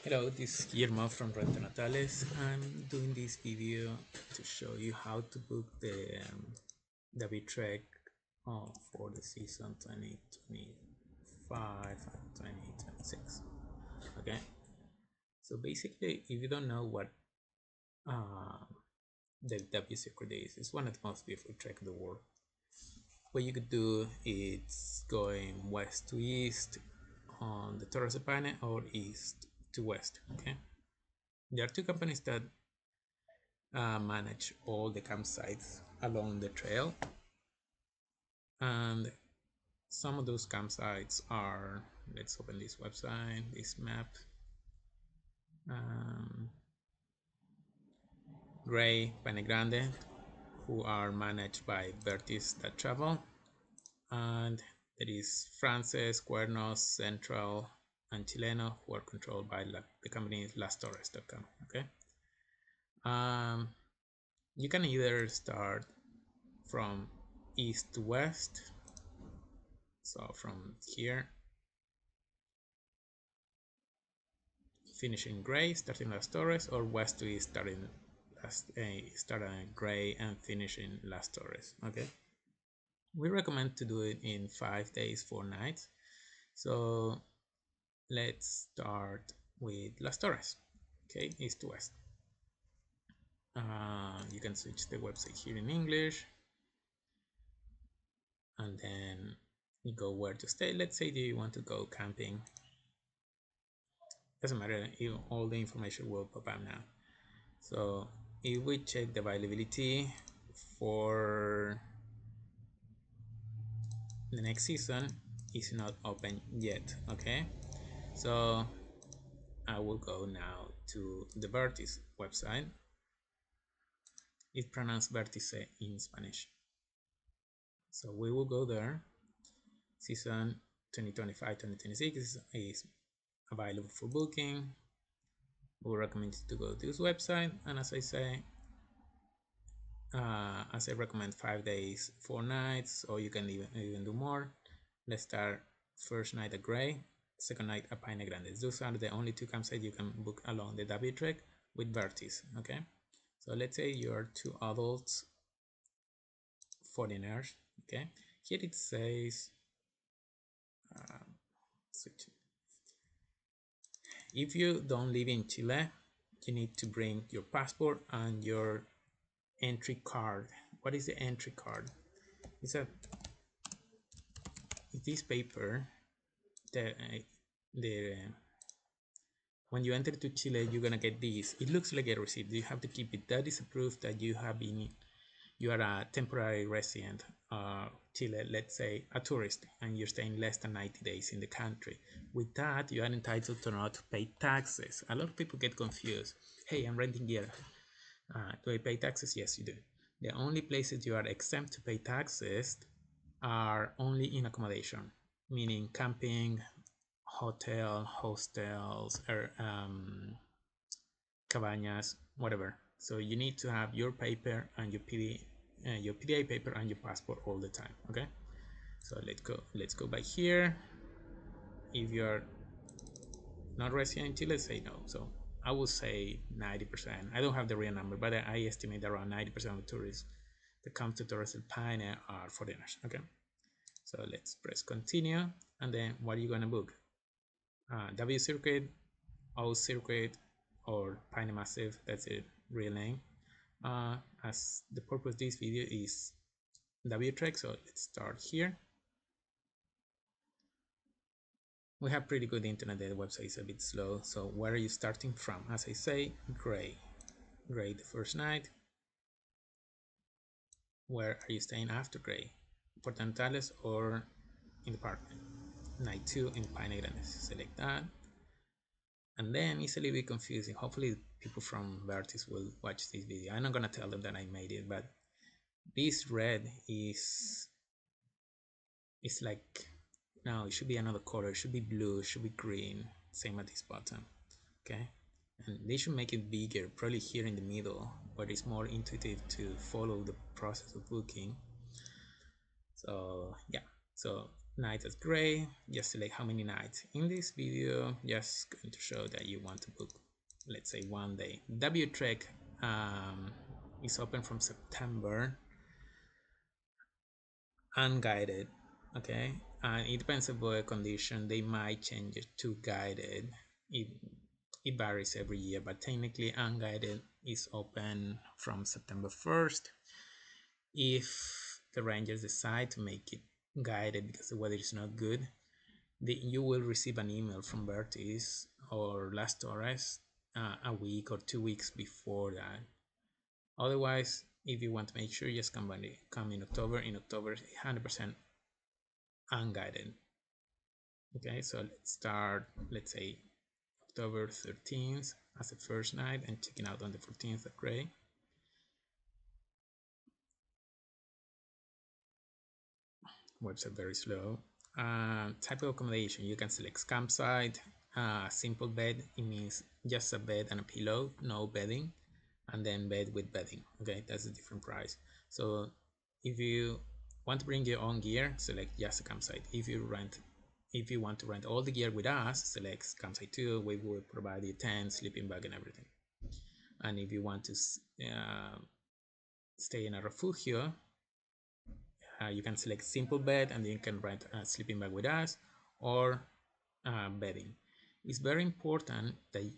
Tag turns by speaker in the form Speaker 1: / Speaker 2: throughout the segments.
Speaker 1: Hello, this is Guillermo from Rentanatales. I'm doing this video to show you how to book the trek for the season 2025 and 2026. Okay, so basically, if you don't know what uh, the W Circuit is, it's one of the most beautiful treks in the world. What you could do is going west to east on the Torres del Paine or east to west. Okay, there are two companies that manage all the campsites along the trail, and some of those campsites are, let's open this website, this map, um, Gray, Pane Grande, who are managed by Vertice.travel, and there is Frances, Cuernos, Central, and Chileno, who are controlled by the company Torres.com. Okay, you can either start from east to west, so from here, finishing Gray, starting Las Torres, or west to east, starting Gray and finishing Las Torres. Okay, we recommend to do it in 5 days 4 nights. So let's start with Las Torres. Okay, east to west. You can switch the website here in English, and then you go where to stay. Let's say you want to go camping. Doesn't matter, all the information will pop up now. So if we check the availability for the next season, is not open yet. Okay, so I will go now to the Vertice website. It's pronounced Vertice in Spanish, so we will go there. Season 2025-2026 is available for booking. We recommend to go to this website, and as I recommend 5 days 4 nights, or you can even do more. Let's start first night at Gray, second night at Paine Grande. Those are the only two campsites you can book along the W trek with Vertice. Okay, so let's say you're two adults, foreigners. Okay, here it says if you don't live in Chile, you need to bring your passport and your entry card. What is the entry card? It's this paper that when you enter to Chile, you're gonna get this. It looks like a receipt. You have to keep it. That is a proof that you are a temporary resident Chile, let's say a tourist, and you're staying less than 90 days in the country. With that, you are entitled to not pay taxes. A lot of people get confused. Hey, I'm renting here. Do I pay taxes? Yes, you do. The only places you are exempt to pay taxes are only in accommodation, meaning camping, hotel, hostels, or cabañas, whatever. So you need to have your paper and your PDA paper and your passport all the time. Okay. So let's go back here. If you're not resident in Chile, say no. So I would say 90%. I don't have the real number, but I estimate around 90% of tourists that come to Torres del Paine are foreigners. Okay. So let's press continue, and then what are you gonna book? W circuit, O circuit, or Paine Massive. That's it, real name. As the purpose of this video is W trek, so let's start here. We have pretty good internet. The website is a bit slow. So where are you starting from? As I say, Gray the first night. Where are you staying after Gray? Puerto Natales or in the park? Night 2 in Paine Grande. Select that. And then it's a little bit confusing. Hopefully people from Vertice will watch this video. I'm not gonna tell them that I made it, but this red is like, no, it should be another color. It should be blue, it should be green, same at this bottom. Okay, and they should make it bigger, probably here in the middle, where it's more intuitive to follow the process of booking. So yeah, so night as gray. Just select how many nights. In this video, just going to show that you want to book, let's say, 1 day. W-Trek is open from September, unguided, okay, and it depends on weather condition. They might change it to guided. It varies every year, but technically unguided is open from September 1st. If the rangers decide to make it guided because the weather is not good, you will receive an email from Vertice or Las Torres a week or 2 weeks before that. Otherwise, if you want to make sure, just come in October. In October, 100% unguided. Okay, so let's start, let's say, October 13th as the first night and checking out on the 14th at gray. Website very slow. Type of accommodation, you can select campsite, simple bed. It means just a bed and a pillow, no bedding, and then bed with bedding. Okay, that's a different price. So if you want to bring your own gear, select just a campsite. If you want to rent all the gear with us, select campsite 2. We will provide you tent, sleeping bag, and everything. And if you want to stay in a refugio, you can select simple bed and then you can rent a sleeping bag with us, or bedding. It's very important that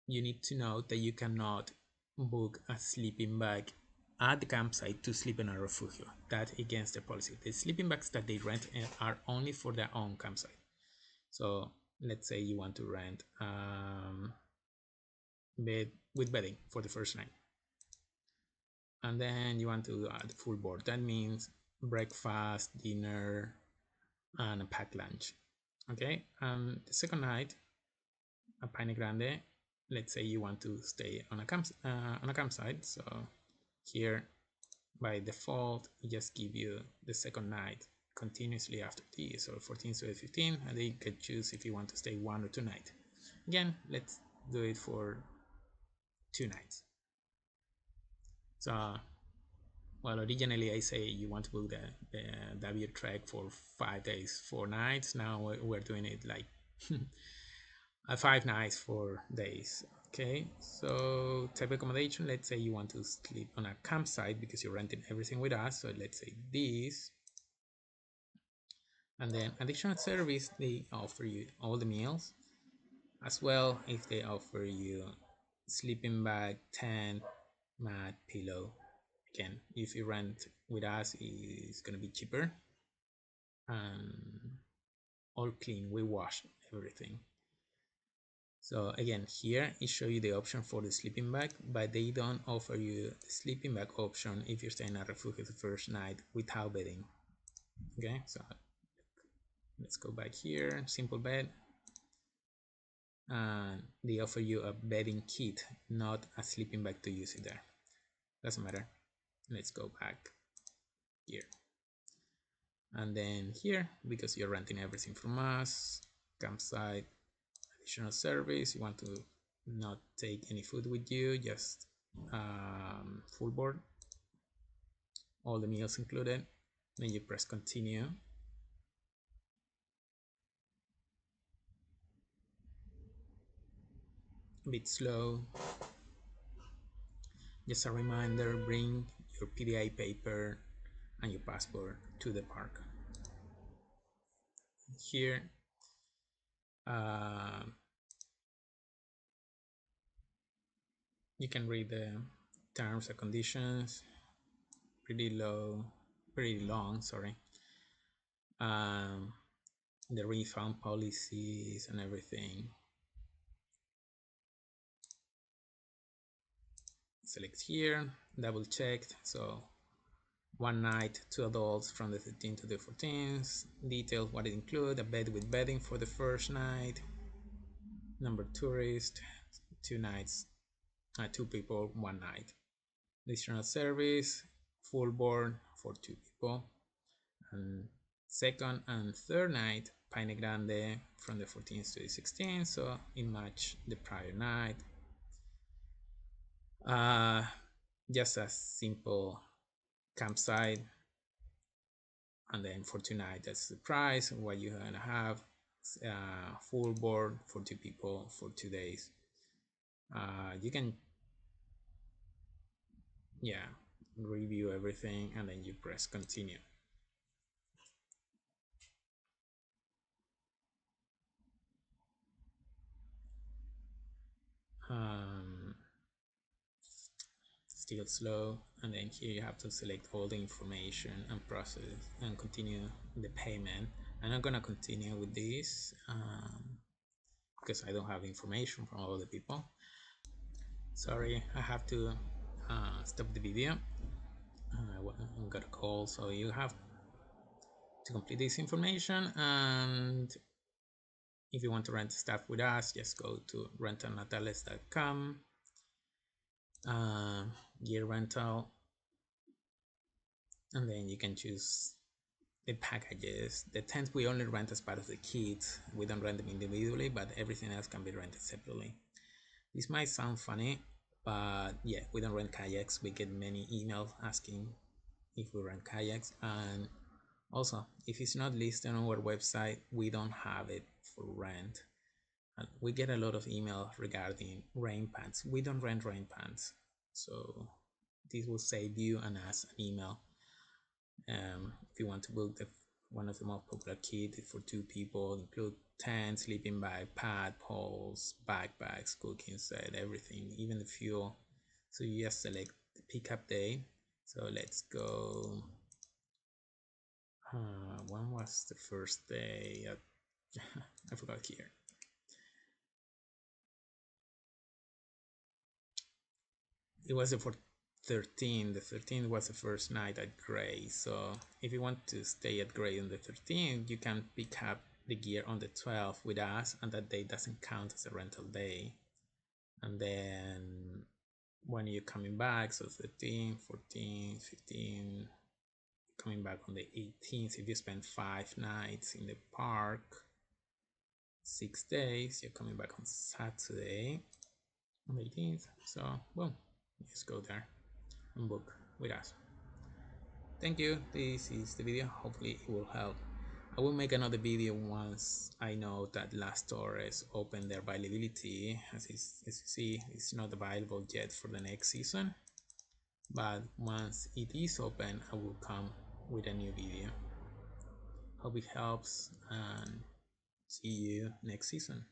Speaker 1: you need to know that you cannot book a sleeping bag at the campsite to sleep in a refugio. That's against their policy. The sleeping bags that they rent are only for their own campsite. So let's say you want to rent bed with bedding for the first night, and then you want to add full board. That means breakfast, dinner, and a packed lunch. Okay, the second night at Paine Grande, let's say you want to stay on a campsite. So here by default it just give you the second night continuously after this, so 14 to 15, and then you can choose if you want to stay 1 or 2 nights. Again, let's do it for 2 nights. So well, originally I say you want to book the W-Trek for 5 days 4 nights. Now we're doing it like 5 nights 4 days. Okay, so type of accommodation, let's say you want to sleep on a campsite because you're renting everything with us, so let's say this. And then additional service, they offer you all the meals as well. If they offer you sleeping bag, tent, mat, pillow. Again, if you rent with us, it's gonna be cheaper and all clean. We wash everything. So again, here it shows you the option for the sleeping bag, but they don't offer you the sleeping bag option if you're staying at Refugio the first night without bedding. Okay, so let's go back here, simple bed, and they offer you a bedding kit, not a sleeping bag to use it there. Doesn't matter. Let's go back here, and then here, because you're renting everything from us, campsite, additional service, you want to not take any food with you, just full board, all the meals included. Then you press continue. A bit slow. Just a reminder, bring your PDI paper and your passport to the park. Here you can read the terms and conditions. Pretty long, sorry. The refund policies and everything. Select here, double checked. So 1 night, 2 adults from the 13th to the 14th. Details what it includes: a bed with bedding for the first night, number tourist, 2 nights, 2 people, 1 night. Additional service, full board for 2 people. And second and third night, Paine Grande from the 14th to the 16th, so it match the prior night. Just a simple campsite, And then for tonight, that's the price. What you're gonna have, full board for 2 people for 2 days. You can, yeah, review everything and then you press continue. Um, Still slow, and then here you have to select all the information and process and continue the payment. And I'm gonna continue with this because I don't have information from all the people. Sorry, I have to stop the video. I got a call, so you have to complete this information. And if you want to rent stuff with us, just go to rentalnatales.com, gear rental, and then you can choose the packages. The tents we only rent as part of the kits. We don't rent them individually, but everything else can be rented separately. This might sound funny, but yeah, we don't rent kayaks. We get many emails asking if we rent kayaks, and also if it's not listed on our website, we don't have it for rent. And we get a lot of emails regarding rain pants. We don't rent rain pants, so this will save you and us an email. If you want to book one of the most popular kits for 2 people, include tent, sleeping bag, pad, poles, backpacks, cooking set, everything, even the fuel. So you just select the pickup day. So let's go. When was the first day? I forgot here. It was the 13th. The 13th was the first night at Gray. So if you want to stay at Gray on the 13th, you can pick up the gear on the 12th with us, and that day doesn't count as a rental day. And then when you're coming back, so 13, 14, 15, coming back on the 18th, if you spend 5 nights in the park, 6 days, you're coming back on Saturday on the 18th. So boom, just go there and book with us. Thank you. This is the video. Hopefully it will help. I will make another video once I know that Las Torres opened their availability. As you see, it's not available yet for the next season, but once it is open, I will come with a new video. Hope it helps, and see you next season.